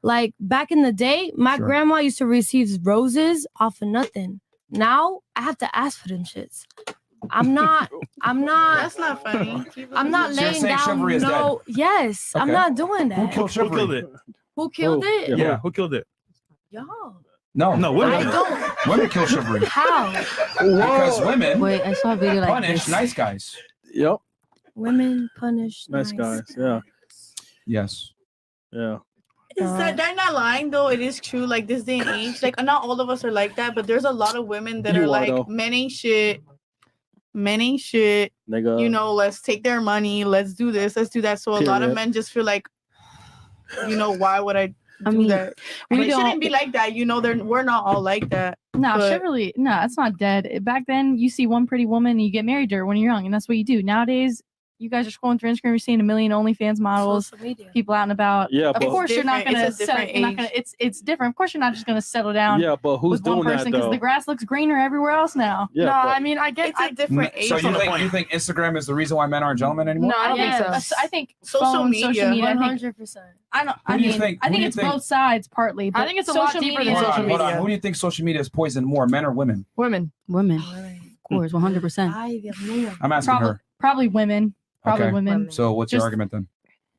Like back in the day, my grandma used to receive roses off of nothing. Now I have to ask for them shits. I'm not. That's not funny. I'm not laying down. No, yes, okay. I'm not doing that. Who killed it? Who killed it? Yeah, who killed it? Y'all. No, women. I don't. Women kill chivalry. How? Because women I saw a video like punish this. nice guys. Yep. Women punish nice guys. Yeah. Yes. Yeah. Is that they're not lying though? It is true. Like this day and age, like not all of us are like that, but there's a lot of women that are like, men ain't shit. Nigga. You know, let's take their money. Let's do this. Let's do that. So a lot of men just feel like, why would I do that? And it shouldn't be like that. We're not all like that. No, chivalry. No, it's not dead. Back then, you see one pretty woman and you get married to her when you're young, and that's what you do. Nowadays, you guys are scrolling through Instagram, you're seeing a million OnlyFans models, people out and about. Yeah, of course you're not gonna settle. It's different. Of course you're not just gonna settle down. Yeah, but who's with one doing person that though? Because the grass looks greener everywhere else now. Yeah, no, I mean I get it's a different age. So you think Instagram is the reason why men aren't gentlemen anymore? No, I don't think so. I think social media. 100%. I think it's both sides partly. But I think it's a lot deeper than social media. Hold on. Who do you think social media has poisoned more, men or women? Women. Of course, 100%. I'm asking her. Probably women. Probably women. So what's your argument then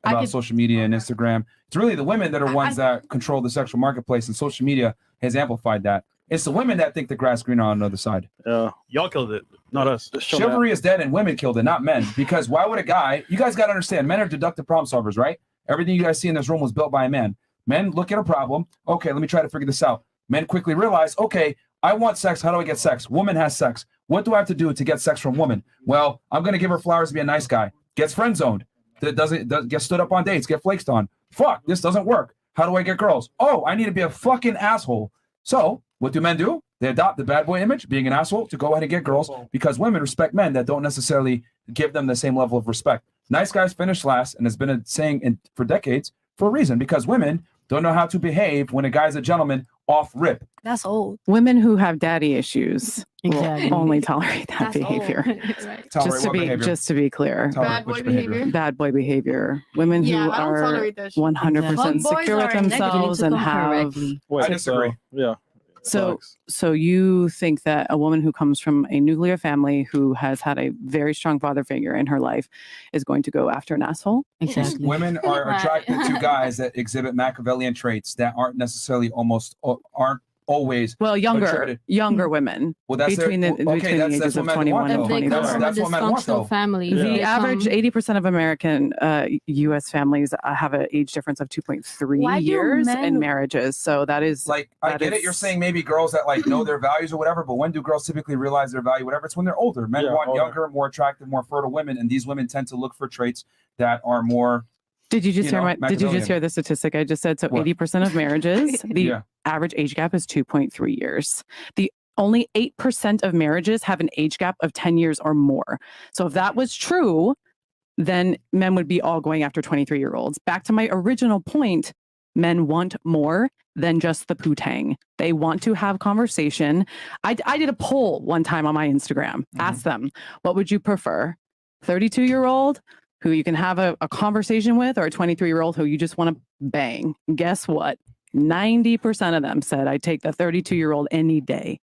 about social media and Instagram? It's really the women that are ones that control the sexual marketplace, and social media has amplified that. It's the women that think the grass greener on the other side. Y'all killed it, not us. Chivalry is dead and women killed it, not men. Because why would a guy, you guys got to understand, men are deductive problem solvers, right? Everything you guys see in this room was built by a man. Men look at a problem. Okay, let me try to figure this out. Men quickly realize, okay, I want sex. How do I get sex? Woman has sex. What do I have to do to get sex from woman? Well, I'm going to give her flowers to be a nice guy. Gets friend zoned. Gets stood up on dates. Get flaked on. Fuck, this doesn't work. How do I get girls? Oh, I need to be a fucking asshole. So what do men do? They adopt the bad boy image, being an asshole, to go ahead and get girls because women respect men that don't necessarily give them the same level of respect. Nice guys finish last, and has been a saying for decades for a reason, because women don't know how to behave when a guy's a gentleman off rip. That's old. Women who have daddy issues will only tolerate that behavior. Right. Just to be clear. Bad boy behavior. Bad boy behavior. Women who are 100% secure with themselves and have. I disagree. Yeah. So you think that a woman who comes from a nuclear family who has had a very strong father figure in her life is going to go after an asshole? Exactly. Women are attracted to guys that exhibit Machiavellian traits that aren't necessarily aren't always younger women. Well, that's between the ages of 21 and 24. That's what men want, though. Family. Yeah. The average 80% of American U.S. families have an age difference of 2.3 years in marriages. So that is like, I get it. You're saying maybe girls that like know their values or whatever, but when do girls typically realize their value? Whatever, it's when they're older. Men want younger, more attractive, more fertile women, and these women tend to look for traits that are more. Did you just hear the statistic I just said? So 80% of marriages, the average age gap is 2.3 years. The only 8% of marriages have an age gap of 10 years or more. So if that was true, then men would be all going after 23-year-olds. Back to my original point, men want more than just the poo-tang. They want to have conversation. I did a poll one time on my Instagram. Asked them, what would you prefer? 32-year-old who you can have a conversation with, or a 23-year-old who you just want to bang? Guess what? 90% of them said, I'd take the 32-year-old any day.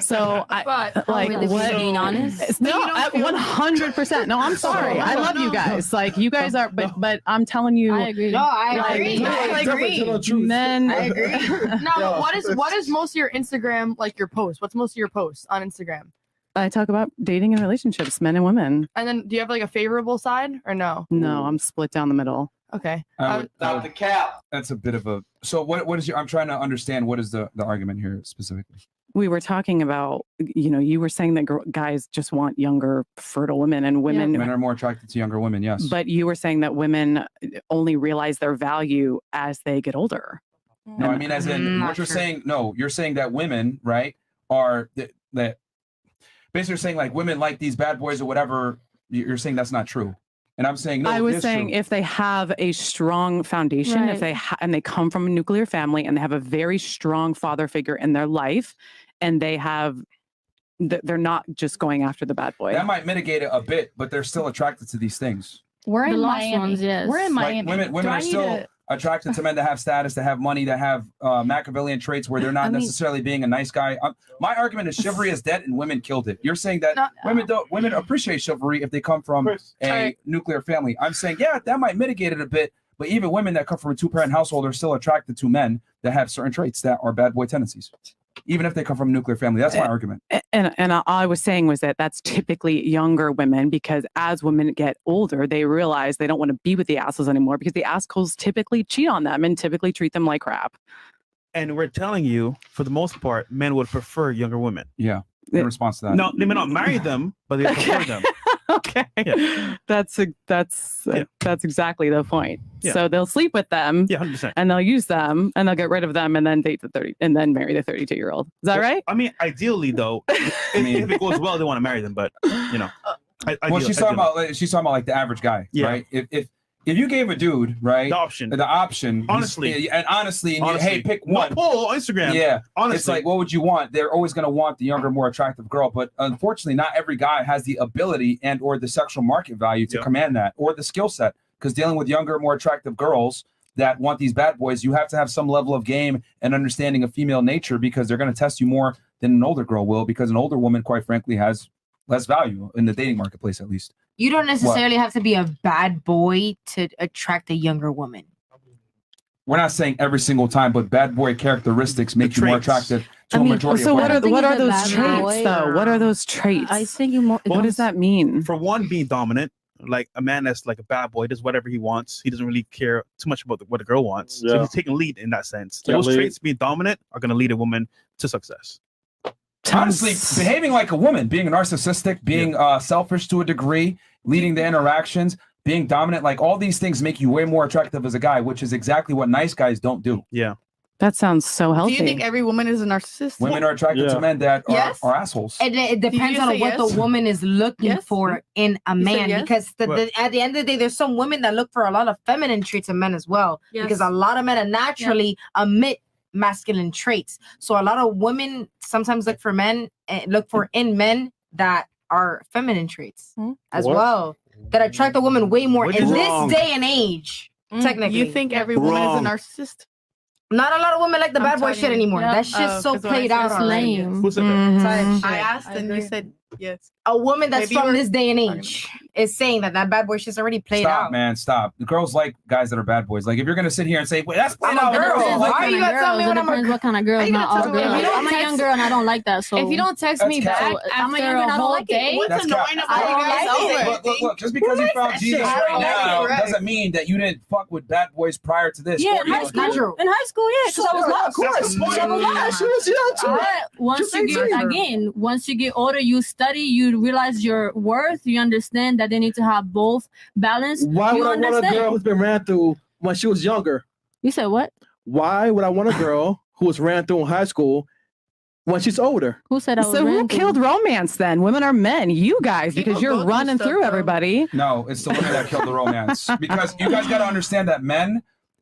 So being honest? No, 100%. No, I'm sorry. I love you guys. Like you guys are, but I'm telling you. I agree. No, I agree. Men. I agree. Now, what is most of your Instagram, like your posts? What's most of your posts on Instagram? I talk about dating and relationships, men and women. And then do you have like a favorable side or no? No, I'm split down the middle. Okay. Stop the cap. That's a bit of a. So what is your? I'm trying to understand what is the argument here specifically. We were talking about, you were saying that guys just want younger, fertile women, and women. Men are more attracted to younger women. Yes. But you were saying that women only realize their value as they get older. No, I mean, as in what you're saying. No, you're saying that women, right, are that. Basically, you're saying like women like these bad boys or whatever. You're saying that's not true, and I'm saying no. I was saying if they have a strong foundation, if they and they come from a nuclear family and they have a very strong father figure in their life, and they're not just going after the bad boy. That might mitigate it a bit, but they're still attracted to these things. We're The in lost Miami. ones, yes. We're in Miami. Like women are still attracted to men that have status, that have money, that have Machiavellian traits where they're not necessarily being a nice guy. My argument is chivalry is dead and women killed it. You're saying that women appreciate chivalry if they come from a nuclear family. I'm saying, yeah, that might mitigate it a bit, but even women that come from a two-parent household are still attracted to men that have certain traits that are bad boy tendencies, even if they come from a nuclear family. That's my argument. And all I was saying was that that's typically younger women, because as women get older, they realize they don't want to be with the assholes anymore because the assholes typically cheat on them and typically treat them like crap. And we're telling you, for the most part, men would prefer younger women. Yeah. In response to that. No, they may not marry them, but they prefer them. Okay. Yeah. That's exactly the point. Yeah. So they'll sleep with them. Yeah, 100%. And they'll use them and they'll get rid of them and then date the 30 and then marry the 32-year-old. Is that right? I mean, ideally though, if it goes well, they want to marry them, but you know. Well, she's talking about like the average guy, right? If you gave a dude, right, the option, honestly, hey, pick one. No poll on Instagram. Yeah, honestly, it's like, what would you want? They're always going to want the younger, more attractive girl, but unfortunately, not every guy has the ability and or the sexual market value to command that or the skill set. Because dealing with younger, more attractive girls that want these bad boys, you have to have some level of game and understanding of female nature, because they're going to test you more than an older girl will. Because an older woman, quite frankly, has less value in the dating marketplace, at least. You don't necessarily have to be a bad boy to attract a younger woman. We're not saying every single time, but bad boy characteristics make you more attractive to a majority so of women. what are those traits, though? What are those traits? I think more. What does that mean? For one, being dominant. Like a man that's like a bad boy, does whatever he wants. He doesn't really care too much about what a girl wants. So he's taking lead in that sense. Those traits, being dominant, are going to lead a woman to success. Honestly, behaving like a woman, being narcissistic, being selfish to a degree, leading the interactions, being dominant, like all these things make you way more attractive as a guy, which is exactly what nice guys don't do. Yeah. That sounds so healthy. Do you think every woman is a narcissist? Women are attracted to men that are assholes. It depends on what the woman is looking for in a man. Because at the end of the day, there's some women that look for a lot of feminine traits in men as well. Because a lot of men are naturally emit masculine traits. So a lot of women sometimes look for in men that are feminine traits as well. That attract a woman way more in this day and age. Technically. You think every woman is a narcissist? Not a lot of women like the bad boy shit anymore. That shit's so played out already. I asked and you said yes. A woman that's from this day and age is saying that bad boy shit's already played out. Stop, man, stop. The girls like guys that are bad boys. Like, if you're gonna sit here and say, "Well, that's played out," girls. Why are you gonna tell me what what kind of girls? Not all girls. I'm a young girl and I don't like that. So if you don't text me back after a whole day, what's annoying about it? Look, just because you found Jesus right now doesn't mean that you didn't fuck with bad boys prior to this. Yeah, in high school. In high school, yeah, because I was not. Of course. Once you get older, you study, you realize your worth, you understand that they need to have both balance. Why would I want a girl who's been ran through when she was younger? You said what? Why would I want a girl who was ran through in high school when she's older? Who said I was So who killed romance then? Women or men? You guys, because you're running through everybody. No, it's the women that killed the romance. Because you guys got to understand that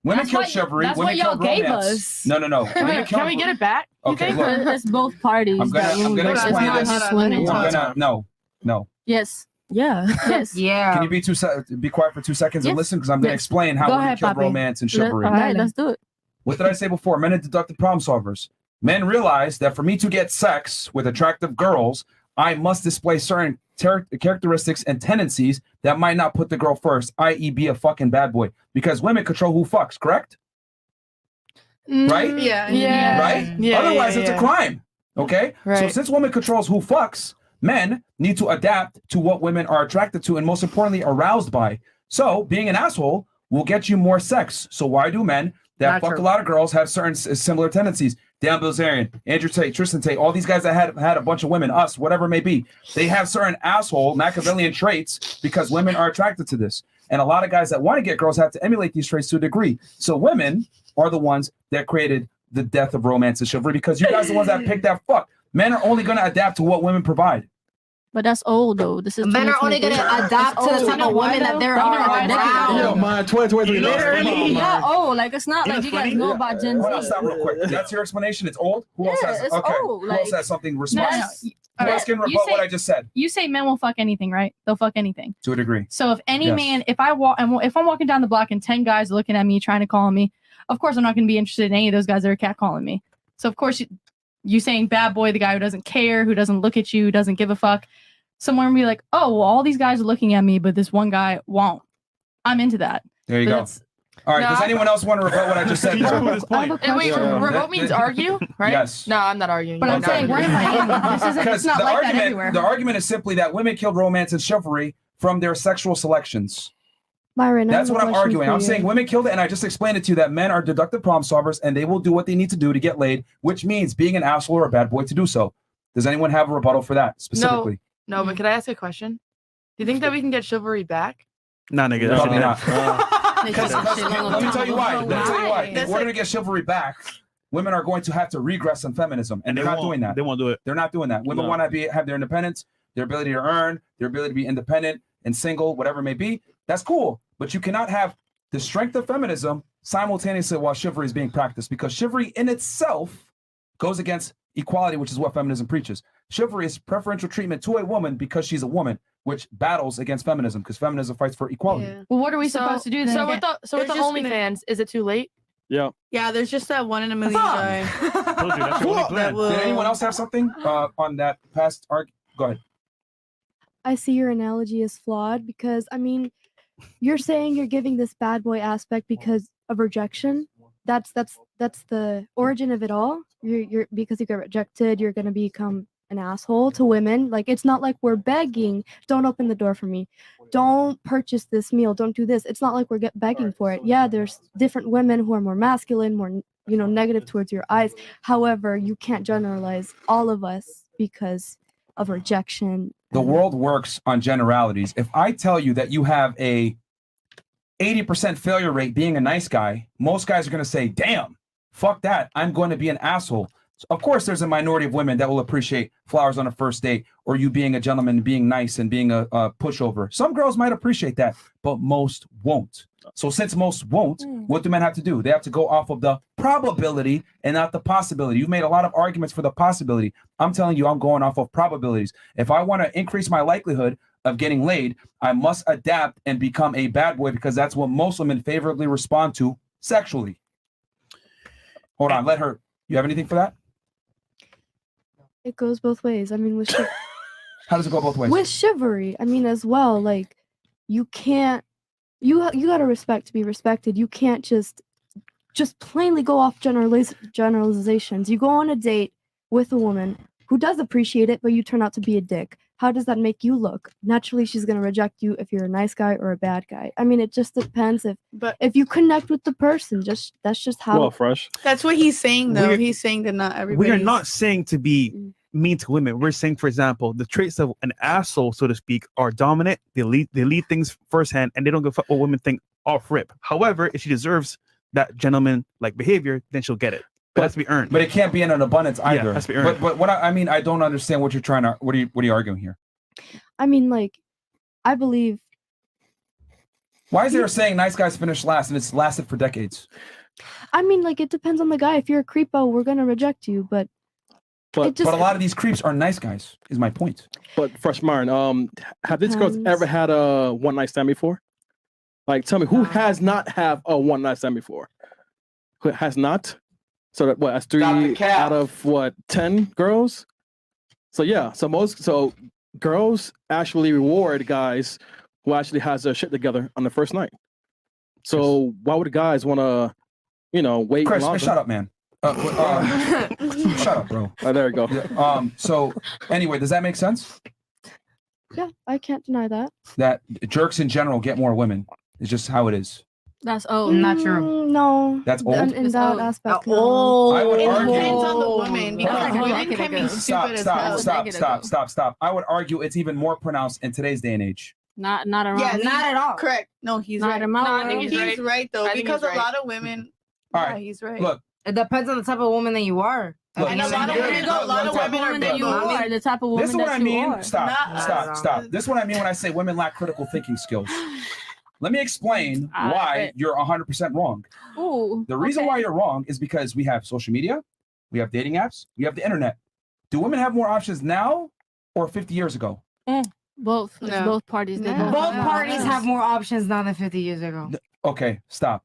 women kill chivalry. That's women what y'all kill gave romance. us. No. Can we get it back? Okay, look. It's both parties. I'm gonna explain this. No. Yes. Yeah. Yes. Yeah. Can you be quiet for 2 seconds and listen? Because I'm gonna explain how women kill romance and chivalry. All right, let's do it. What did I say before? Men are deductive problem solvers. Men realize that for me to get sex with attractive girls, I must display certain characteristics and tendencies that might not put the girl first, i.e. be a fucking bad boy. Because women control who fucks, correct? Right? Yeah. Right? Yeah, Otherwise, it's a crime. Okay? Right. So since women controls who fucks, men need to adapt to what women are attracted to and most importantly, aroused by. So being an asshole will get you more sex. So why do men that fuck a lot of girls have certain similar tendencies? Dan Bilzerian, Andrew Tate, Tristan Tate, all these guys that had a bunch of women, us, whatever it may be, they have certain asshole Machiavellian traits because women are attracted to this. And a lot of guys that want to get girls have to emulate these traits to a degree. So women are the ones that created the death of romance and chivalry because you guys are the ones that picked that fuck. Men are only going to adapt to what women provide. But that's old though. This is men are only going to adapt to the type of women that they're around. Yeah, my 2023. Yeah, like it's not like you guys know about Gen Z. Hold on, stop real quick. That's your explanation? It's old? Who else has it's okay. old. Who else has something responsive? Who else can rebut what I just said? You say men will fuck anything, right? They'll fuck anything. To a degree. So if any man, if I'm walking down the block and 10 guys are looking at me trying to call me, of course I'm not going to be interested in any of those guys that are catcalling me. So of course you saying bad boy, the guy who doesn't care, who doesn't look at you, who doesn't give a fuck. Someone will be like, oh, well, all these guys are looking at me, but this one guy won't. I'm into that. There you go. All right. Does anyone else want to rebut what I just said? Wait, rebut means argue, right? Yes. No, I'm not arguing. But I'm saying we're in Miami. It's not like that everywhere. The argument is simply that women killed romance and chivalry from their sexual selections. Myron, that's what I'm arguing. I'm saying women killed it, and I just explained it to you that men are deductive problem solvers, and they will do what they need to do to get laid, which means being an asshole or a bad boy to do so. Does anyone have a rebuttal for that specifically? No, but could I ask a question? Do you think that we can get chivalry back? Nah, nigga. Probably not. Let me tell you why. If we're gonna get chivalry back, women are going to have to regress on feminism, and they're not doing that. They won't do it. They're not doing that. Women want to have their independence, their ability to earn, their ability to be independent and single, whatever it may be. That's cool, but you cannot have the strength of feminism simultaneously while chivalry is being practiced, because chivalry in itself goes against equality, which is what feminism preaches. Chivalry is preferential treatment to a woman because she's a woman, which battles against feminism because feminism fights for equality. Yeah. Well, what are we supposed to do then? So with the OnlyFans, is it too late? Yeah. Yeah, there's just that 1 in a million guy. Did anyone else have something on that past argument? Go ahead. I see your analogy as flawed because, I mean, you're saying you're giving this bad boy aspect because of rejection. That's the origin of it all. You're because you get rejected, you're gonna become an asshole to women. Like, it's not like we're begging, don't open the door for me, don't purchase this meal, don't do this. It's not like we're begging for it. Yeah, there's different women who are more masculine, more negative towards your eyes. However, you can't generalize all of us because of rejection. The world works on generalities. If I tell you that you have a 80% failure rate being a nice guy, most guys are going to say, damn, fuck that, I'm going to be an asshole. So of course, there's a minority of women that will appreciate flowers on a first date, or you being a gentleman, being nice and being a pushover. Some girls might appreciate that, but most won't. So since most won't, what do men have to do? They have to go off of the probability and not the possibility. You've made a lot of arguments for the possibility. I'm telling you, I'm going off of probabilities. If I want to increase my likelihood of getting laid, I must adapt and become a bad boy, because that's what most women favorably respond to sexually. Hold on, let her. You have anything for that? It goes both ways. I mean, How does it go both ways? With chivalry, I mean, as well, like, you can't, you got to respect to be respected. You can't just plainly go off generalizations. You go on a date with a woman who does appreciate it, but you turn out to be a dick. How does that make you look? Naturally, she's going to reject you if you're a nice guy or a bad guy. I mean, it just depends if you connect with the person. That's just how. Well, fresh. That's what he's saying, though. He's saying that not everybody. We are not saying to be mean to women. We're saying, for example, the traits of an asshole, so to speak, are dominant. They lead things firsthand, and they don't give a fuck what women think off rip. However, if she deserves that gentleman-like behavior, then she'll get it. But it has to be earned. But it can't be in an abundance either. Yeah, it has to be earned. But what I mean, I don't understand what you're trying to. What are you arguing here? I mean, like, I believe. Why is there a saying nice guys finish last, and it's lasted for decades? I mean, like, it depends on the guy. If you're a creepo, we're gonna reject you. But a lot of these creeps are nice guys. Is my point. But Fresh Martin, have these girls ever had a one night stand before? Like, tell me, who has not have a one night stand before? Who has not? So that's 3 out of 10 girls. So yeah, so girls actually reward guys who actually has their shit together on the first night. So why would guys want to, wait? Chris, shut up, man. Shut up, bro. There you go. So anyway, does that make sense? Yeah, I can't deny that. That jerks in general get more women. It's just how it is. That's old. Not true. No. That's old. In that aspect. No. I would argue. It depends on the woman, because women can be stupid as hell. Stop. I would argue it's even more pronounced in today's day and age. Not around. Yeah, not at all. Correct. No, he's Not right. in my No, world. I think he's right though, because a lot of women. All Yeah, right. he's right. Look. It depends on the type of woman that you are. Look, And a lot of women, that you are, the type of woman this is what that I you mean. are. Stop. This is what I mean when I say women lack critical thinking skills. Let me explain why you're 100% wrong. Ooh, the reason why you're wrong is because we have social media, we have dating apps, we have the internet. Do women have more options now or 50 years ago? Both. It's No. both parties. They No. Both parties have more options now than 50 years ago. Okay, stop.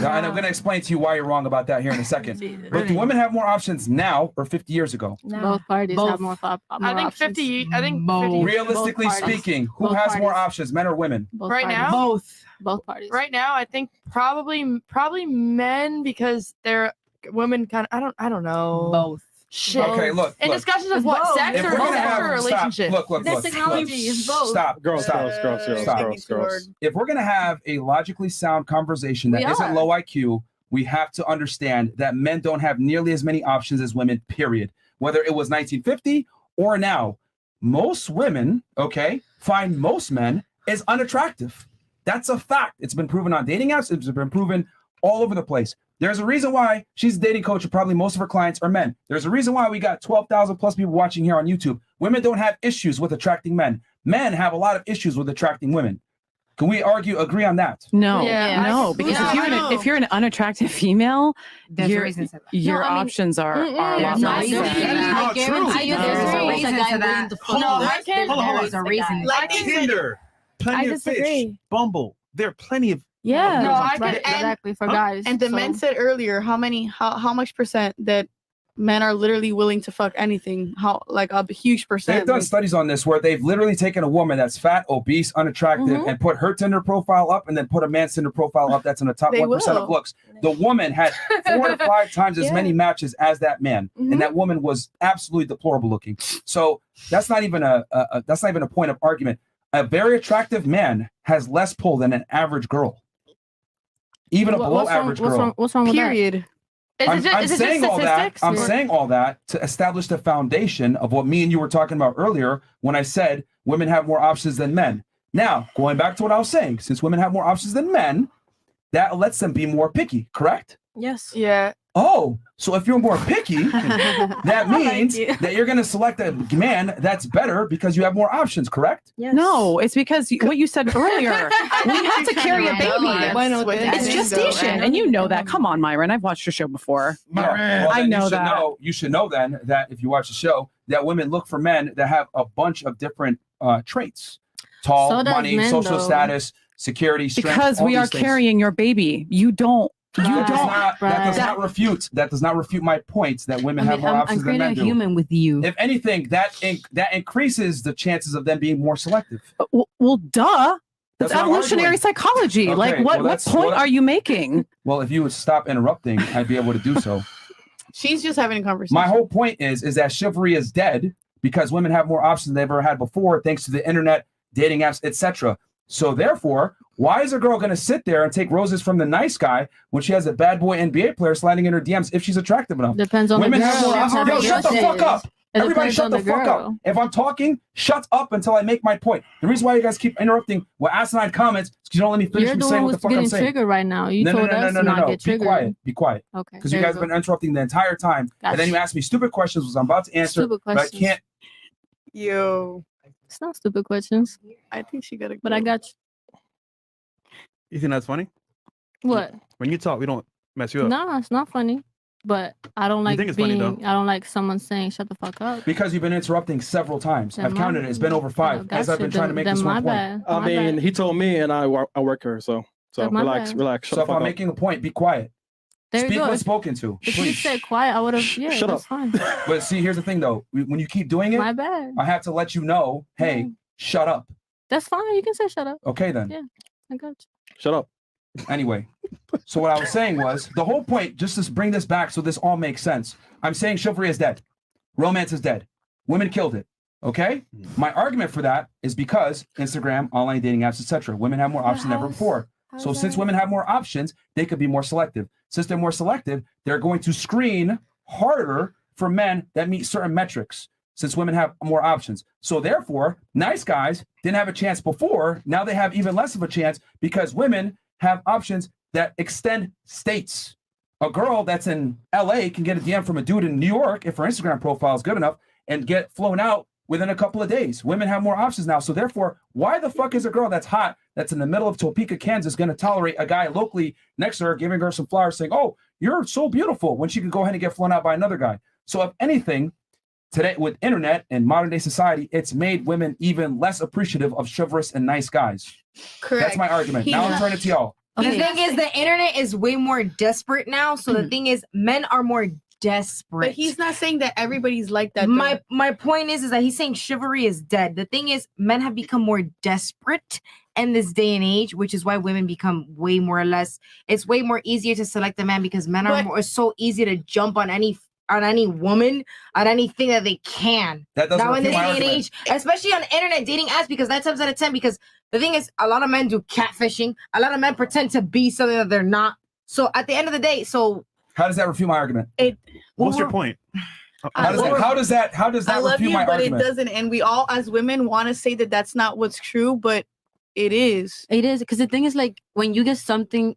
Now, and I'm going to explain to you why you're wrong about that here in a second. But do women have more options now or 50 years ago? Both parties have more I think options. 50. I think Both. 50. Realistically Both parties. speaking, who Both has more parties. options, men or women? Both Right parties. now? Both. Both parties. Right now, I think probably men because they're women kind of. I don't know. Both. Shit. Okay, look. In look. discussions of It's what both. sex If or we're gonna sex have or stop, relationship. look, This technology is both. Stop, Girls, stop. girls. If we're gonna have a logically sound conversation that We isn't are. low IQ, we have to understand that men don't have nearly as many options as women. Period. Whether it was 1950 or now, most women, okay, find most men is unattractive. That's a fact. It's been proven on dating apps. It's been proven all over the place. There's a reason why she's a dating coach and probably most of her clients are men. There's a reason why we got 12,000 plus people watching here on YouTube. Women don't have issues with attracting men. Men have a lot of issues with attracting women. Can we agree on that? No, Yeah, no, because if you're an unattractive female, There's a your reason to that. your No, I mean, options are a lot There's more. no reason. set. That is not true. guarantee you There's there's a always reason a guy to that. willing to fuck No, you. I can't. Hold on. There's a reason. Like Tinder, I plenty of fish, disagree. Bumble. There are plenty of. Yeah. No, I Right, could. And, exactly for Huh? guys. and the men said earlier, how much percent that men are literally willing to fuck anything? How like a huge percent. They've done studies on this where they've literally taken a woman that's fat, obese, unattractive, and put her Tinder profile up and then put a man's Tinder profile up that's in the top They 1% of will. looks. The woman had 4 to 5 times as many matches as that man. And that woman was absolutely deplorable looking. So that's not even a point of argument. A very attractive man has less pull than an average girl. Even a below average girl. What's wrong with Period. I'm is it saying just all that. statistics? I'm or- saying all that to establish the foundation of what me and you were talking about earlier when I said women have more options than men. Now, going back to what I was saying, since women have more options than men, that lets them be more picky, correct? Yes. Yeah. Oh, so if you're more picky, that means you. that you're going to select a man that's better because you have more options, correct? Yes. No, it's because what you said earlier. We have to carry a baby. It's gestation, and you know that. Come on, Myron. I've watched your show before. Yeah. Well, I then know you should that. You should know then that if you watch the show, that women look for men that have a bunch of different traits: tall, So does money, men, social though. status, security, strength. Because all we are these things. carrying your baby. You don't. You That don't. does not refute my point that women have more options I'm than creating men a do. human with you. If anything, that increases the chances of them being more selective. Well, duh. It's That's not evolutionary arguing. psychology. Okay, Like, well, what that's- point well, are you making? Well, if you would stop interrupting, I'd be able to do so. She's just having a conversation. My whole point is that chivalry is dead because women have more options than they've ever had before, thanks to the internet, dating apps, etc. So therefore, why is a girl going to sit there and take roses from the nice guy when she has a bad boy NBA player sliding in her DMs if she's attractive enough? Depends on Women the girl. have more options. Yo, shut the fuck up. It Everybody depends shut on the the fuck up. girl. If I'm talking, shut up until I make my point. The reason why you guys keep interrupting with asinine comments is because you don't let me finish You're the saying one what the who's fuck I'm getting saying. triggered right now. You No, told us to not get Be triggered. quiet. Be quiet. Okay. Because you guys have been interrupting the entire time. And then you asked me stupid questions, which I'm about to answer, Stupid but I questions. can't. Yo. It's not stupid questions. I think she got a. But I got you. You think that's funny? What? When you talk, we don't mess you up. No, it's not funny. But I don't like think it's funny, being. though? I don't like someone saying "shut the fuck up." Because you've been interrupting several times. Then I've my- counted it. It's been over 5 as I've been trying to make this one point. I mean, he told me, and I work her, so Then my relax, bad. relax. Shut So the if fuck I'm up. making a point, be quiet. There you Speak go. when spoken to. If you Please. said quiet, I would have. Yeah, Shut that's up. fine. But see, here's the thing though. When you keep doing it, My bad. I have to let you know, hey, shut up. That's fine. You can say shut up. Okay then. Yeah, I got you. Shut up. Anyway, so what I was saying was the whole point, just to bring this back so this all makes sense. I'm saying chivalry is dead. Romance is dead. Women killed it. Okay? My argument for that is because Instagram, online dating apps, etc. Women have more options than ever before. So since women have more options, they could be more selective. Since they're more selective, they're going to screen harder for men that meet certain metrics. Since women have more options. So therefore, nice guys didn't have a chance before. Now they have even less of a chance because women have options that extend states. A girl that's in LA can get a DM from a dude in New York if her Instagram profile is good enough and get flown out within a couple of days. Women have more options now. So therefore, why the fuck is a girl that's hot, that's in the middle of Topeka, Kansas, going to tolerate a guy locally next to her, giving her some flowers saying, oh, you're so beautiful, when she can go ahead and get flown out by another guy? So if anything, today with internet and modern day society, it's made women even less appreciative of chivalrous and nice guys. Correct. That's my argument. Now I'm turning it to y'all. The thing is, the internet is way more desperate now. So the thing is, men are more desperate. But he's not saying that everybody's like that. My point is that he's saying chivalry is dead. The thing is, men have become more desperate in this day and age, which is why women become way more or less. It's way more easier to select a man because men are more. It's so easy to jump on any woman, on anything that they can. That doesn't now in this refute my day and argument. age, especially on internet dating apps, because 9 times out of 10, because the thing is, a lot of men do catfishing. A lot of men pretend to be something that they're not. So at the end of the day, how does that refute my argument? What's your point? How does that I love refute you, my but argument? it doesn't. And we all, as women, want to say that that's not what's true, but it is. It is, because the thing is, like, when you get something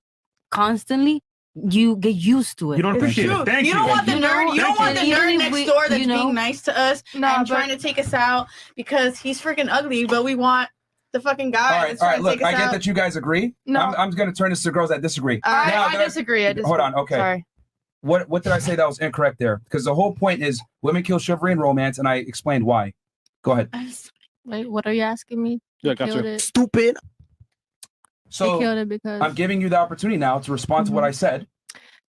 constantly, you get used to it. You don't appreciate it. Thank you. You don't want the nerd. You don't want the nerd next door that's being nice to us and trying to take us out because he's freaking ugly, but we want the fucking guy. All right. Look, I get that you guys agree. No. I'm going to turn this to girls that disagree. I disagree. Hold on. Okay. Sorry. What did I say that was incorrect there? Because the whole point is women kill chivalry and romance, and I explained why. Go ahead. Wait, what are you asking me? Yeah, got Killed you. it. Stupid. So They killed it because I'm giving you the opportunity now to respond to what I said.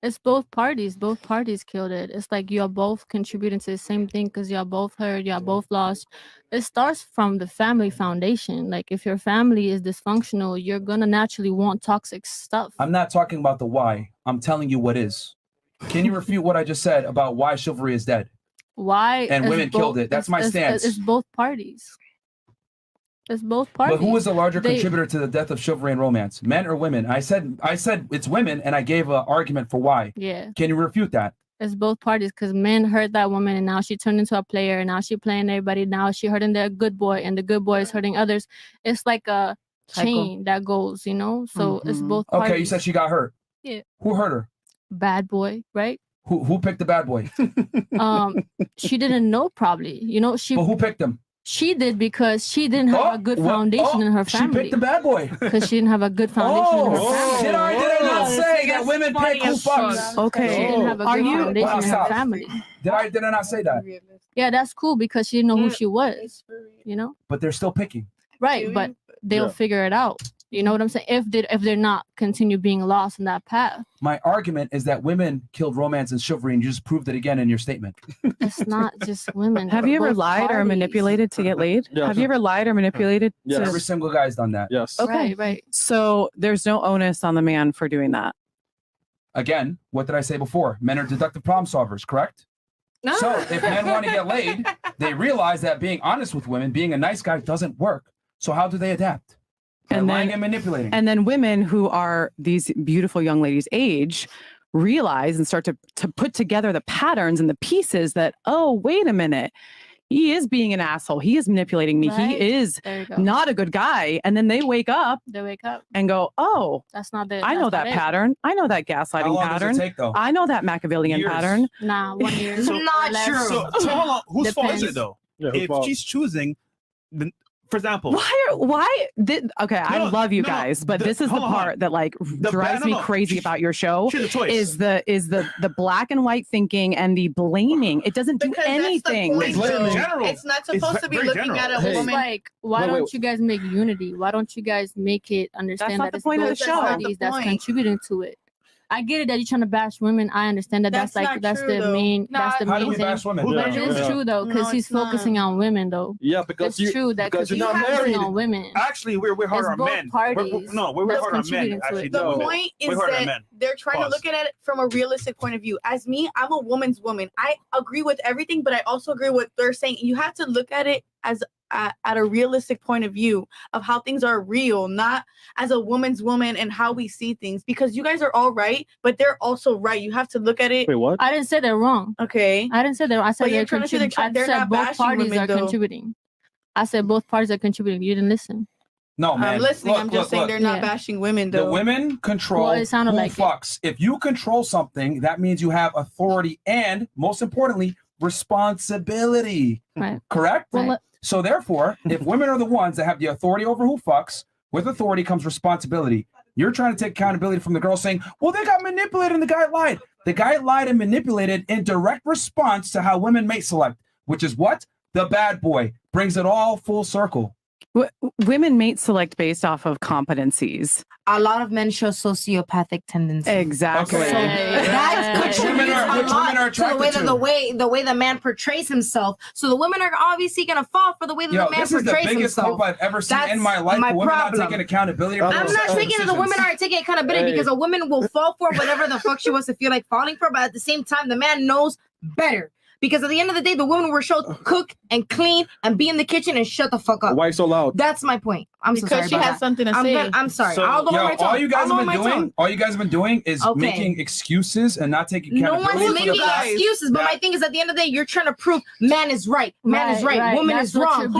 it's both parties. Both parties killed it. It's like you're both contributing to the same thing because you're both hurt, you're both lost. It starts from the family foundation. Like if your family is dysfunctional, you're gonna naturally want toxic stuff. I'm not talking about the why. I'm telling you what is. Can you refute what I just said about why chivalry is dead? Why? And it's women killed it. That's my stance. It's both parties. It's both parties. But who is the larger contributor to the death of chivalry and romance? Men or women? I said it's women, and I gave an argument for why. Yeah. Can you refute that? It's both parties because men hurt that woman and now she turned into a player and now she playing everybody. Now she hurting the good boy and the good boy is hurting others. It's like a chain that goes, you know? So it's both parties. Okay, you said she got hurt. Yeah. Who hurt her? Bad boy, right? Who picked the bad boy? She didn't know probably. You know, But who picked him? She did because she didn't have a good foundation in her family. She picked the bad boy. Because she didn't have a good foundation in her family. Did I not say that women pick who fucks? Okay. She didn't have a good foundation in her family. Did I not say that? Yeah, that's cool because she didn't know who she was. You know? But they're still picking. Right, but they'll figure it out. You know what I'm saying? If they're not continue being lost in that path. My argument is that women killed romance and chivalry, and you just proved it again in your statement. It's not just women. Have you ever both lied or parties. manipulated to get laid? Yes. Have you ever lied or manipulated? Yes. to- Every single guy's done that. Yes. Okay. Right. So there's no onus on the man for doing that. Again, what did I say before? Men are deductive problem solvers, correct? No. So if men want to get laid, they realize that being honest with women, being a nice guy doesn't work. So how do they adapt? By lying and manipulating. And then women who are these beautiful young ladies' age realize and start to put together the patterns and the pieces that, oh, wait a minute. He is being an asshole. He is manipulating me. Right. He is There you go. not a good guy. And then they wake up They wake up. and go, oh, That's not the. I know that pattern. I know that gaslighting How long does it pattern. take, though? I know that Machiavellian Years. pattern. Nah, 1 year. Not Less. true. So hold on. Whose fault is Depends. it though? Yeah, whose If fault? she's choosing, for example, I love you no, guys, but this is the hold on. part that like drives me crazy about your show She's a choice. is the black and white thinking and the blaming. It doesn't do Because that's the anything. point, It's though. general. It's not It's supposed to be very looking general. at a Hey. It's woman. like, why Wait, don't wait. you guys make unity? Why don't you guys make it understand not that the it's point of both the show. parties That's not that's the point. contributing to it? I get it that you're trying to bash women. I understand that. That's That's like not that's true, the though. main. No, That's the How do main we thing. bash women? Who But it bash is women? true though, because No, he's it's not. focusing on women though. Yeah, because It's you true that because you're he's not focusing married. on women. Actually, we're hard It's on both men. parties We're that's hard on men. contributing to Actually, it. The no. point is We're hard on that men. they're trying Pause. to look at it from a realistic point of view. As me, I'm a woman's woman. I agree with everything, but I also agree with what they're saying. You have to look at it as at a realistic point of view of how things are real, not as a woman's woman and how we see things. Because you guys are all right, but they're also right. You have to look at it. Wait, what? I didn't say they're wrong. Okay. I didn't say they're wrong. I said But you're they're trying to say contributing. they're I said not both bashing parties women, are though. contributing. I said both parties are contributing. You didn't listen. No, man. I'm listening. Look, I'm just look, saying look. they're not Yeah. bashing women, The though. women control Well, it sounded who like it. fucks. If you control something, that means you have authority and, most importantly, responsibility. Right. Correct? Well, So therefore, if women are the ones that have the authority over who fucks, with authority comes responsibility. You're trying to take accountability from the girl saying, well, they got manipulated and the guy lied. The guy lied and manipulated in direct response to how women mate select. which is what? The bad boy. Brings it all full circle. Women mate select based off of competencies. A lot of men show sociopathic tendencies. Exactly. So that contributes a lot to the way the man portrays himself. So the women are obviously gonna fall for the way that the man portrays himself. This is the biggest hope I've ever seen in my life. My women problem. not taking accountability. I'm not thinking that the women aren't taking accountability because a woman will fall for whatever the fuck she wants to feel like falling for, but at the same time, the man knows better. Because at the end of the day, the women were showed cook and clean and be in the kitchen and shut the fuck up. Why so loud? That's my point. I'm so sorry. Because she has something to say. I'm sorry. So, I'll go on my tongue. All you guys have been doing is making excuses and not taking accountability. No one's making excuses, but my thing is at the end of the day, you're trying to prove man is right. Man is right. Woman is wrong. At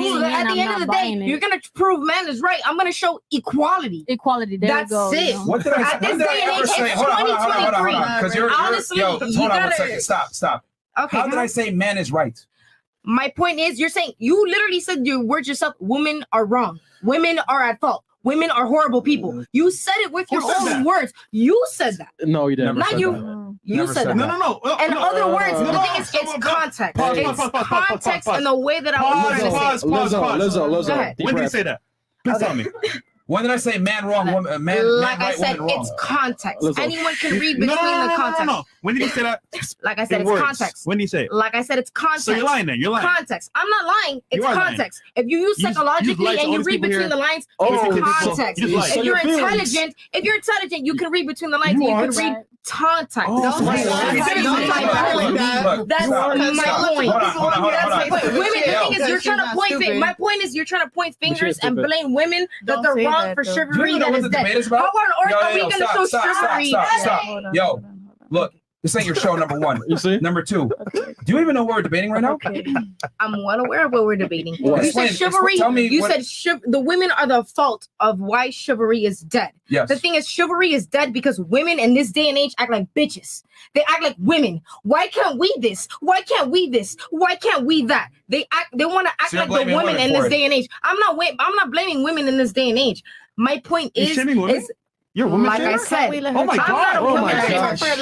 the end of the day, you're going to prove man is right. I'm going to show equality. Equality. There That's you go. it. What did I ever say? Hold on. Because you're honestly, hold on 1 second. Stop. Okay. How did I say man is right? My point is, you're saying you literally said your words yourself. Women are wrong. Women are at fault. Women are horrible people. You said it with your own words. You said that. No, you didn't. Not you. You said that. No. In other words, the thing is, it's context. It's context and the way that I was trying to say. Lizzo. When did you say that? Please tell me. When did I say man wrong, woman, man like right, I said, woman wrong? it's context. Lizzo. Anyone can read between the context. No. When did you say that? Like I said, In it's words. context. When did you say it? Like I said, it's context. So you're lying then. You're lying. Context. I'm not lying. It's You are lying. context. If you use psychologically and you read between the lines, it's context. If you're intelligent, you can read between the lines and you can read context. That's my point. Women, the thing is, you're trying to point. My point is, you're trying to point fingers and blame women that they're wrong for chivalry that is dead. How on earth are we going to show chivalry? Stop. Yo, look. This ain't your show, number one. You see? Number two, do you even know what we're debating right now? I'm well aware of what we're debating. Well, you said chivalry. Tell me you said the women are the fault of why chivalry is dead. Yes. The thing is, chivalry is dead because women in this day and age act like bitches. They act like women. Why can't we this? Why can't we this? Why can't we that? They want to act like the women in this day and age. I'm not blaming women in this day and age. My point is you're a woman. Like I said, oh my god! Like I said,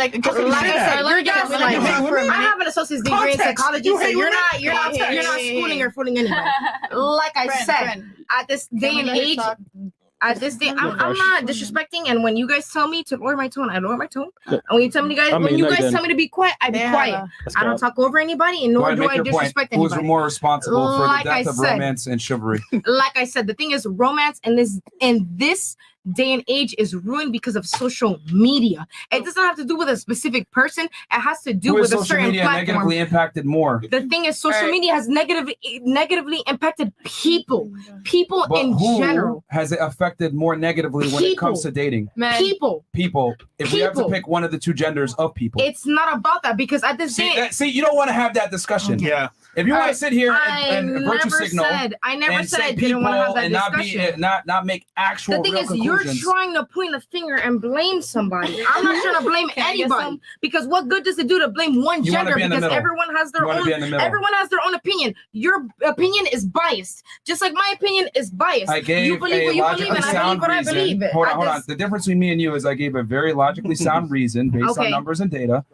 you're just like I have an associate's degree in psychology, so you're not schooling or fooling anybody. Like I said, at this day and age, I'm not disrespecting. And when you guys tell me to lower my tone, I lower my tone. And when you tell me tell me to be quiet, I be quiet. I don't talk over anybody, and nor do I disrespect anybody. Who's more responsible for the death of romance and chivalry? Like I said, the thing is, romance in this day and age is ruined because of social media. It doesn't have to do with a specific person. It has to do with a certain platform. Negatively impacted more. The thing is, social media has negatively impacted people in general. Has it affected more negatively when it comes to dating? People. If we have to pick one of the two genders of people, it's not about that because at this day, you don't want to have that discussion. Yeah. If you want to sit here and virtue signal, I never said I didn't want to have that discussion. Not make actual. The thing is, you're trying to point a finger and blame somebody. I'm not trying to blame anybody because what good does it do to blame one gender? Because everyone has their own. Everyone has their own opinion. Your opinion is biased, just like my opinion is biased. I gave you believe what you believe, and I believe what I believe. Hold on. The difference between me and you is I gave a very logically sound reason based on numbers and data.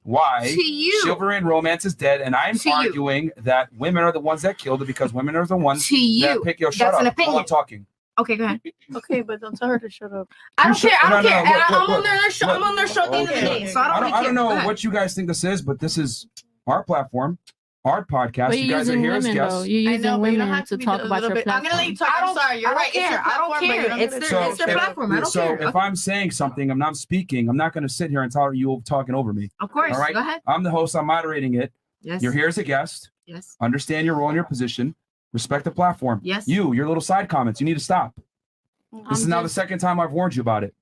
Why chivalry and romance is dead, and I'm arguing that women are the ones that killed it because women are the ones that pick your shut up while I'm talking. Okay, go ahead. Okay, but don't tell her to shut up. I don't care. I'm on their show. I'm on their show at the end of the day, so I don't know what you guys think this is, but this is our platform, our podcast. But you guys are here as guests. You're using women to talk about your platform. I'm gonna let you talk. I'm sorry. You're right. I don't care. It's their platform. I don't care. So if I'm saying something, I'm not speaking. I'm not going to sit here and tell you talking over me. Of course. All right. Go ahead. I'm the host. I'm moderating it. Yes. You're here as a guest. Yes. Understand your role and your position. Respect the platform. Yes. Your little side comments. You need to stop. This is now the second time I've warned you about it.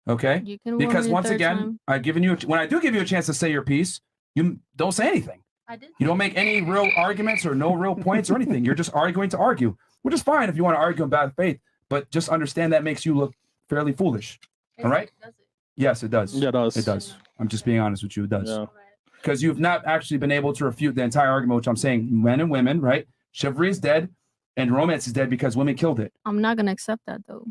Okay. Because once again, I've given you when I do give you a chance to say your piece, you don't say anything. I did. You don't make any real arguments or no real points or anything. You're just arguing to argue, which is fine if you want to argue in bad faith, but just understand that makes you look fairly foolish. All right? Yes, it does. Yeah, it does. It does. I'm just being honest with you. It does. Because you've not actually been able to refute the entire argument, which I'm saying men and women, right? Chivalry is dead and romance is dead because women killed it. I'm not going to accept that, though.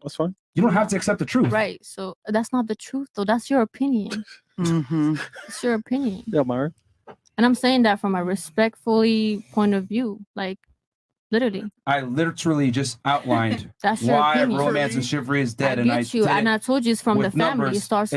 That's fine. You don't have to accept the truth. Right. So that's not the truth, though. That's your opinion. Mm-hmm. It's your opinion. Yeah, Myra. And I'm saying that from a respectfully point of view, like literally. I literally just outlined That's your why opinion. romance and chivalry is dead, I and get you, did and it I told you it's from the with family. It numbers. starts